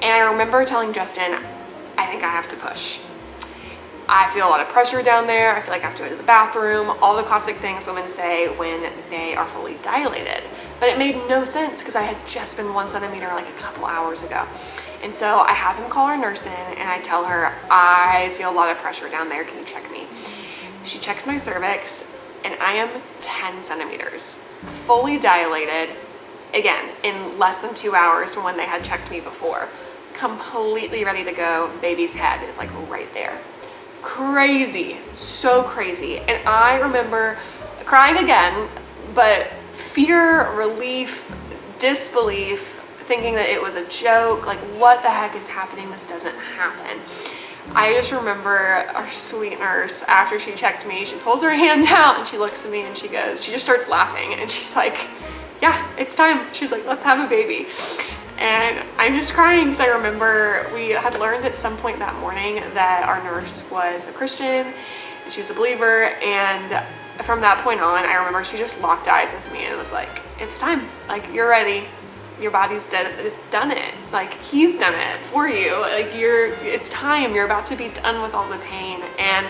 And I remember telling Justin, I think I have to push. I feel a lot of pressure down there. I feel like I have to go to the bathroom, all the classic things women say when they are fully dilated. But it made no sense, because I had just been 1 centimeter like a couple hours ago. And so I have him call our nurse in, and I tell her, I feel a lot of pressure down there, can you check me? She checks my cervix, and I am 10 centimeters, fully dilated, again, in less than 2 hours from when they had checked me before. Completely ready to go. Baby's head is like right there. Crazy, so crazy. And I remember crying again, but fear, relief, disbelief, thinking that it was a joke, like, what the heck is happening? This doesn't happen. I just remember our sweet nurse, after she checked me, she pulls her hand out and she looks at me and she goes, she just starts laughing, and she's like, yeah, it's time. She's like, let's have a baby. And I'm just crying, because I remember we had learned at some point that morning that our nurse was a Christian and she was a believer, and from that point on, I remember she just locked eyes with me and was like, it's time, like, you're ready, your body's dead, it's done it, like, he's done it for you, like, it's time, you're about to be done with all the pain. And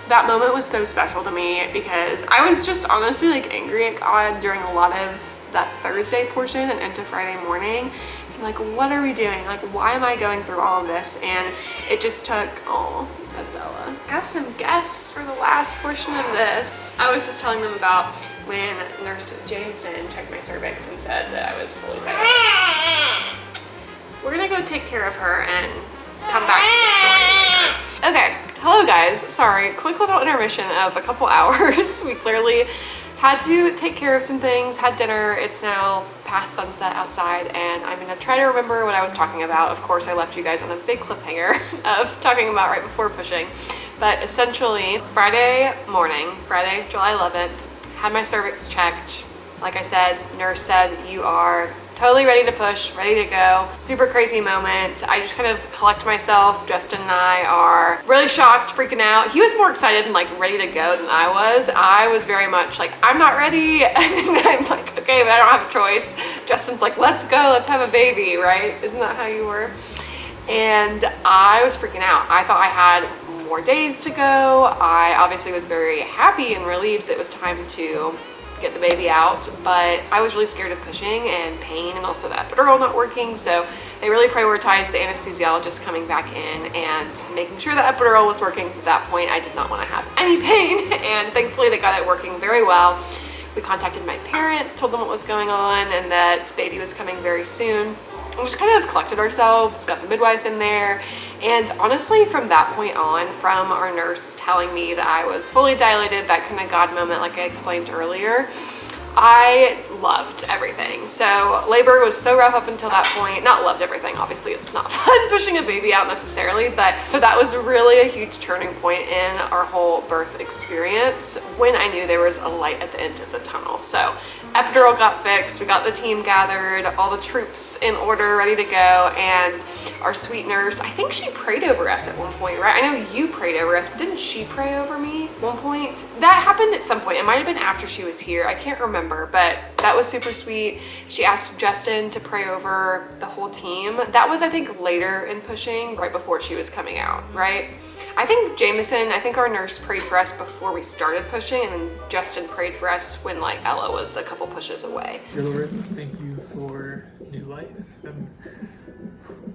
that moment was so special to me, because I was just honestly like angry at God during a lot of that Thursday portion and into Friday morning. Like, what are we doing? Like, why am I going through all of this? And it just took, oh, that's Ella. I have some guests for the last portion of this. I was just telling them about when Nurse Jameson checked my cervix and said that I was fully dilated. We're gonna go take care of her and come back to the story later. Okay, hello guys. Sorry, quick little intermission of a couple hours. We clearly had to take care of some things, had dinner. It's now past sunset outside, and I'm gonna try to remember what I was talking about. Of course, I left you guys on a big cliffhanger of talking about right before pushing. But essentially, Friday morning, Friday, July 11th, had my cervix checked. Like I said, nurse said, you are totally ready to push, ready to go. Super crazy moment. I just kind of collect myself. Justin and I are really shocked, freaking out. He was more excited and like ready to go than I was. I was very much like, I'm not ready. And I'm like, okay, but I don't have a choice. Justin's like, let's go, let's have a baby, right? Isn't that how you were? And I was freaking out. I thought I had more days to go. I obviously was very happy and relieved that it was time to get the baby out, but I was really scared of pushing and pain, and also the epidural not working. So they really prioritized the anesthesiologist coming back in and making sure the epidural was working. At that point, I did not want to have any pain, and thankfully they got it working very well. We contacted my parents, told them what was going on and that baby was coming very soon. We just kind of collected ourselves, got the midwife in there, And honestly, from that point on, from our nurse telling me that I was fully dilated, that kind of God moment like I explained earlier, I loved everything. So labor was so rough up until that point. Not loved everything, obviously it's not fun pushing a baby out necessarily, but that was really a huge turning point in our whole birth experience when I knew there was a light at the end of the tunnel. So epidural got fixed, we got the team gathered, all the troops in order, ready to go, and our sweet nurse, I think she prayed over us at one point, right? I know you prayed over us, but didn't she pray over me at one point? That happened at some point. It might have been after she was here. I can't remember, but that was super sweet. She asked Justin to pray over the whole team. That was, I think, later in pushing, right before she was coming out, right? I think our nurse prayed for us before we started pushing, and then Justin prayed for us when like Ella was a couple pushes away. Dear Lord, thank you for new life, and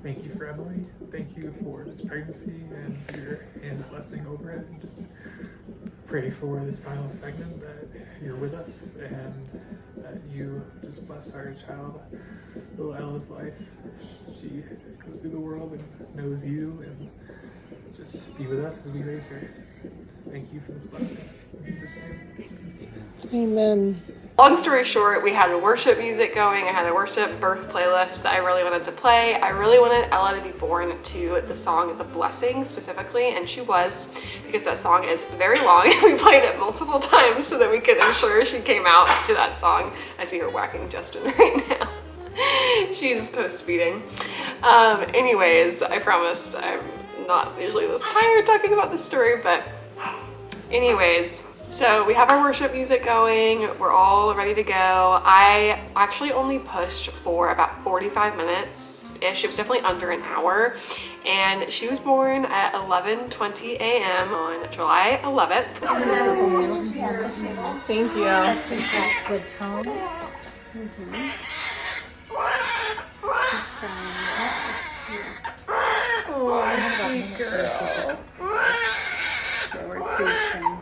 thank you for Emily. Thank you for this pregnancy and your hand blessing over it. And just pray for this final segment that you're with us and that you just bless our child, little Ella's life as she goes through the world and knows you, and just be with us as we raise her. Thank you for this blessing. In Jesus' name. Amen. Long story short, we had worship music going. I had a worship birth playlist that I really wanted to play. I really wanted Ella to be born to the song The Blessing specifically, and she was, because that song is very long. We played it multiple times so that we could ensure she came out to that song. I see her whacking Justin right now. She's post-feeding. Anyways, I promise I'm not usually this tired talking about this story, but anyways, so we have our worship music going, we're all ready to go. I actually only pushed for about 45 minutes-ish. It was definitely under an hour, and she was born at 11:20 a.m. on July 11th. Thank you. Good tone. Oh, sweet girl. There were two things.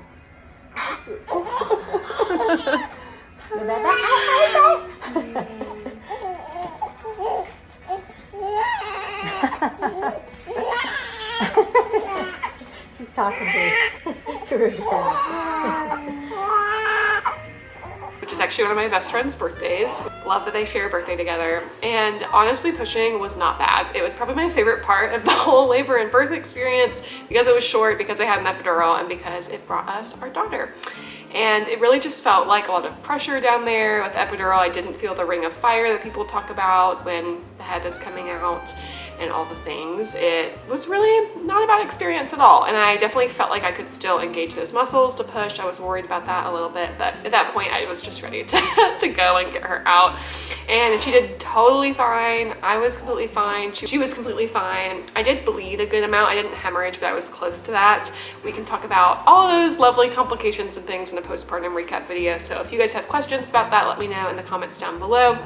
She's talking to her dad. Which is actually one of my best friend's birthdays. Love that they share a birthday together. And honestly, pushing was not bad. It was probably my favorite part of the whole labor and birth experience because it was short, because I had an epidural, and because it brought us our daughter. And it really just felt like a lot of pressure down there with the epidural. I didn't feel the ring of fire that people talk about when the head is coming out and all the things. It was really not a bad experience at all. And I definitely felt like I could still engage those muscles to push. I was worried about that a little bit, but at that point I was just ready to go and get her out. And she did totally fine. I was completely fine. She was completely fine. I did bleed a good amount. I didn't hemorrhage, but I was close to that. We can talk about all of those lovely complications and things in a postpartum recap video. So if you guys have questions about that, let me know in the comments down below.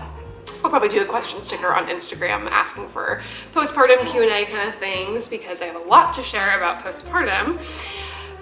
I'll probably do a question sticker on Instagram asking for postpartum Q&A kind of things, because I have a lot to share about postpartum.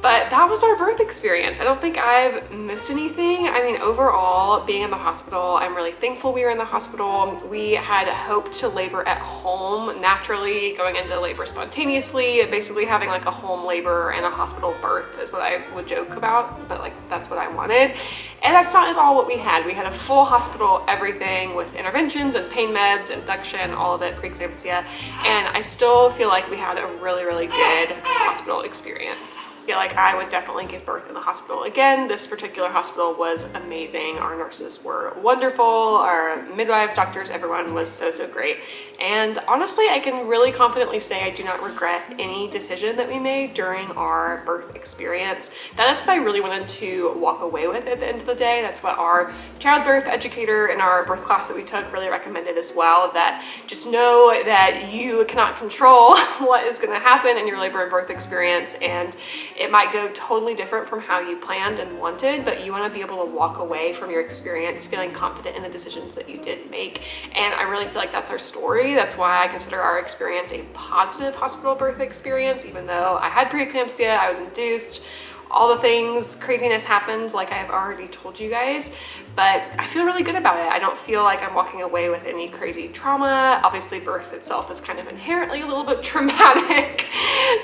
But that was our birth experience. I don't think I've missed anything. I mean, overall, being in the hospital, I'm really thankful we were in the hospital. We had hoped to labor at home naturally, going into labor spontaneously, basically having like a home labor and a hospital birth is what I would joke about, but like that's what I wanted. And that's not at all what we had. We had a full hospital, everything with interventions and pain meds, induction, all of it, preeclampsia. And I still feel like we had a really, really good hospital experience. I feel like I would definitely give birth in the hospital again. This particular hospital was amazing. Our nurses were wonderful. Our midwives, doctors, everyone was so, so great. And honestly, I can really confidently say I do not regret any decision that we made during our birth experience. That is what I really wanted to walk away with at the end of the day. That's what our childbirth educator in our birth class that we took really recommended as well, that just know that you cannot control what is going to happen in your labor and birth experience, and it might go totally different from how you planned and wanted, but you want to be able to walk away from your experience feeling confident in the decisions that you did make. And I really feel like that's our story. That's why I consider our experience a positive hospital birth experience, even though I had preeclampsia, I was induced, all the things, craziness happened like I've already told you guys, but I feel really good about it. I don't feel like I'm walking away with any crazy trauma. Obviously, birth itself is kind of inherently a little bit traumatic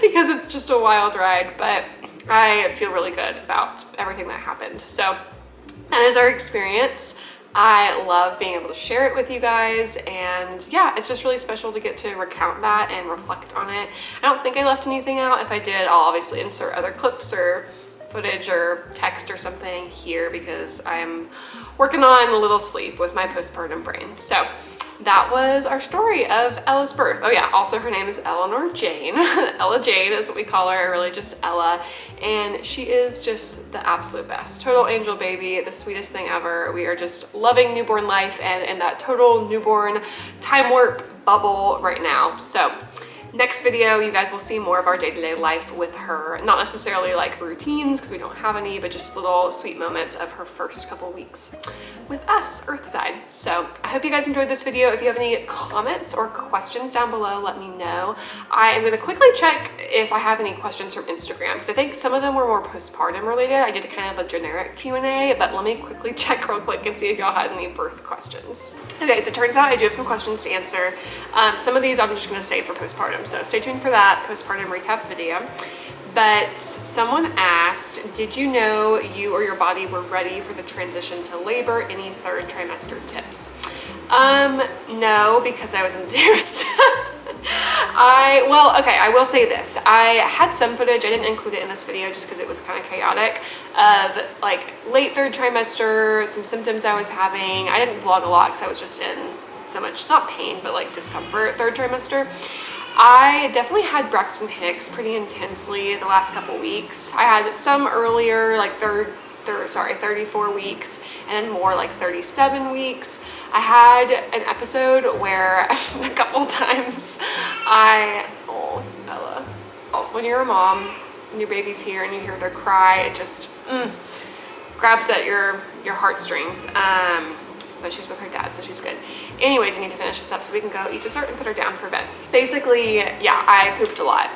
because it's just a wild ride, but I feel really good about everything that happened. So that is our experience. I love being able to share it with you guys, and yeah, it's just really special to get to recount that and reflect on it. I don't think I left anything out. If I did, I'll obviously insert other clips or footage or text or something here because I'm working on a little sleep with my postpartum brain. So that was our story of Ella's birth. Oh yeah, also her name is Eleanor Jane. Ella Jane is what we call her, really just Ella. And she is just the absolute best. Total angel baby, the sweetest thing ever. We are just loving newborn life and in that total newborn time warp bubble right now. So next video, you guys will see more of our day-to-day life with her. Not necessarily like routines, because we don't have any, but just little sweet moments of her first couple weeks with us, Earthside. So I hope you guys enjoyed this video. If you have any comments or questions down below, let me know. I am gonna quickly check if I have any questions from Instagram, because I think some of them were more postpartum related. I did kind of a generic Q&A, but let me quickly check real quick and see if y'all had any birth questions. Okay, so it turns out I do have some questions to answer. Some of these I'm just gonna save for postpartum, so stay tuned for that postpartum recap video. But someone asked, did you know you or your body were ready for the transition to labor? Any third trimester tips? No, because I was induced. I will say this. I had some footage, I didn't include it in this video just because it was kind of chaotic, of like late third trimester, some symptoms I was having. I didn't vlog a lot because I was just in so much, not pain, but like discomfort third trimester. I definitely had Braxton Hicks pretty intensely the last couple weeks. I had some earlier, like 34 weeks, and more like 37 weeks. I had an episode where a couple times oh, Ella. When you're a mom and your baby's here and you hear their cry, it just grabs at your heartstrings. But she's with her dad, so she's good. Anyways, I need to finish this up so we can go eat dessert and put her down for bed. Basically, yeah, I pooped a lot,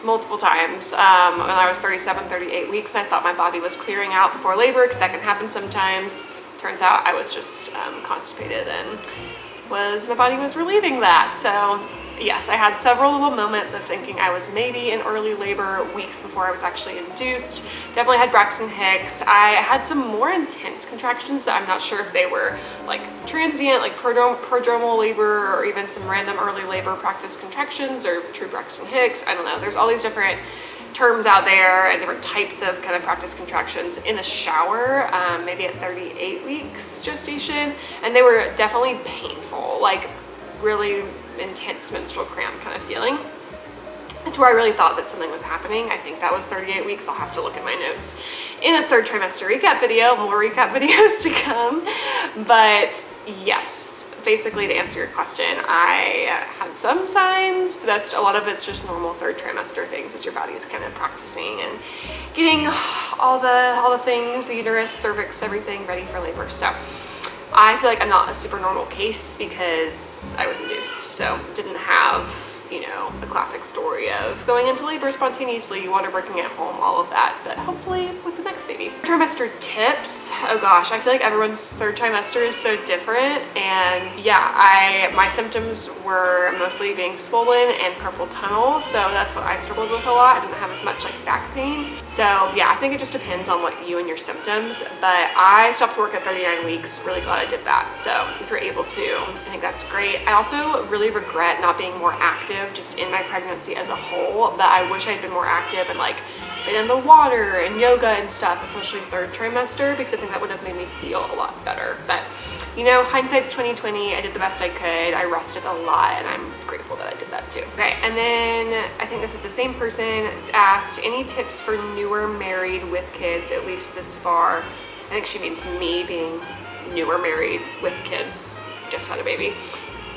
multiple times. When I was 37, 38 weeks, I thought my body was clearing out before labor, because that can happen sometimes. Turns out I was just constipated, and my body was relieving that. So yes, I had several little moments of thinking I was maybe in early labor weeks before I was actually induced. Definitely had Braxton Hicks. I had some more intense contractions that I'm not sure if they were like transient, like prodromal labor, or even some random early labor practice contractions, or true Braxton Hicks. I don't know. There's all these different terms out there and different types of kind of practice contractions in the shower, maybe at 38 weeks gestation. And they were definitely painful, like really intense menstrual cramp kind of feeling, to where I really thought that something was happening. I think that was 38 weeks. I'll have to look at my notes in a third trimester recap video, more recap videos to come. But yes, basically to answer your question, I had some signs, but a lot of it's just normal third trimester things as your body is kind of practicing and getting all the things, the uterus, cervix, everything ready for labor. So I feel like I'm not a super normal case because I was induced, so didn't have, you know, the classic story of going into labor spontaneously, water breaking at home, all of that, but hopefully with the next baby. Trimester tips. Oh gosh, I feel like everyone's third trimester is so different, and yeah, my symptoms were mostly being swollen and carpal tunnel, so that's what I struggled with a lot. I didn't have as much like back pain. So yeah, I think it just depends on what you and your symptoms, but I stopped work at 39 weeks. Really glad I did that. So if you're able to, I think that's great. I also really regret not being more active just in my pregnancy as a whole, but I wish I'd been more active and like been in the water and yoga and stuff, especially third trimester, because I think that would have made me feel a lot better. But you know, hindsight's 2020. I did the best I could. I rested a lot, and I'm grateful that I did that too. Okay, and then I think this is the same person asked, any tips for newer married with kids, at least this far? I think she means me being newer married with kids, just had a baby.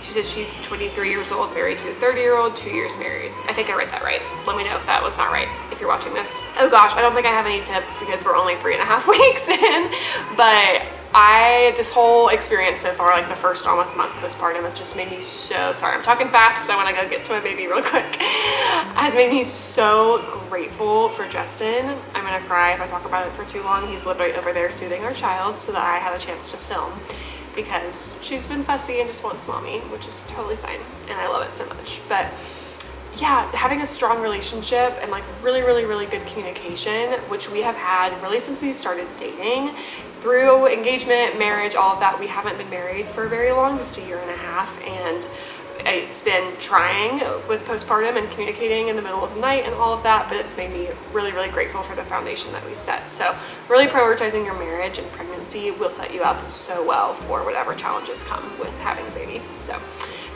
She says she's 23 years old, married to a 30-year-old, 2 years married. I think I read that right. Let me know if that was not right, if you're watching this. Oh gosh, I don't think I have any tips because we're only 3.5 weeks in, but this whole experience so far, like the first almost month postpartum, has just made me so, sorry, I'm talking fast because I want to go get to my baby real quick, has made me so grateful for Justin. I'm gonna cry if I talk about it for too long. He's literally over there soothing our child so that I have a chance to film, because she's been fussy and just wants mommy, which is totally fine, and I love it so much. But yeah, having a strong relationship and like really, really, really good communication, which we have had really since we started dating, through engagement, marriage, all of that. We haven't been married for very long, just a year and a half, and it's been trying with postpartum and communicating in the middle of the night and all of that, but it's made me really, really grateful for the foundation that we set. So really prioritizing your marriage and pregnancy will set you up so well for whatever challenges come with having a baby. So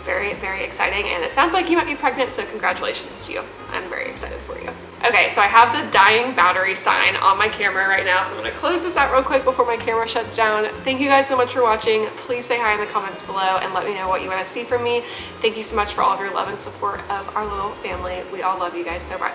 very, very exciting. And it sounds like you might be pregnant, so congratulations to you. I'm very excited for you. Okay, so I have the dying battery sign on my camera right now, so I'm gonna close this out real quick before my camera shuts down. Thank you guys so much for watching. Please say hi in the comments below and let me know what you wanna see from me. Thank you so much for all of your love and support of our little family. We all love you guys so much.